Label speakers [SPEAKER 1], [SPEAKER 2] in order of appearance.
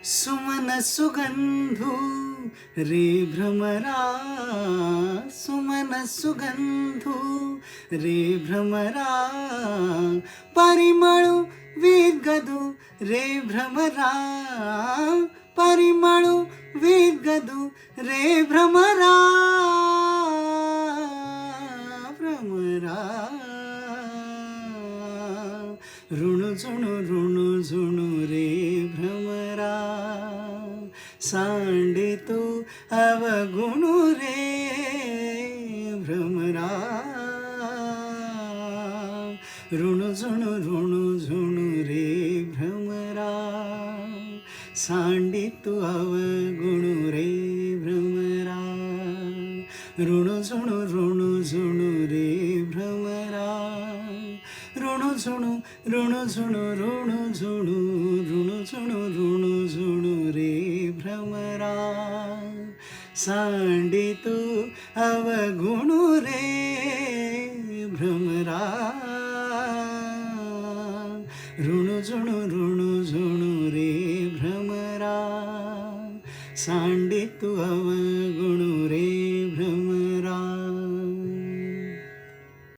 [SPEAKER 1] Suman सुगंधू रे भ्रमरा, Suman सुगंधू रे भ्रमरा, परिमळू विगदू रे भ्रमरा, परिमळू विगदू रे भ्रमरा, भ्रमरा ऋणु झुणू रे भ्रमरा, सांडे तू अवगुणू रे भ्रमरा, ऋणु झुणू रे भ्रमरा, सांडे तू अवगुणू रे भ्रमरा, ऋणु झुणू रे भ्रमरा, ऋणु झुणू रे भ्रमरा, सांडे तू अवगुणू रे भ्रमरा, ऋणु झुणू रे भ्रमरा, सांडे तू अवगुणू रे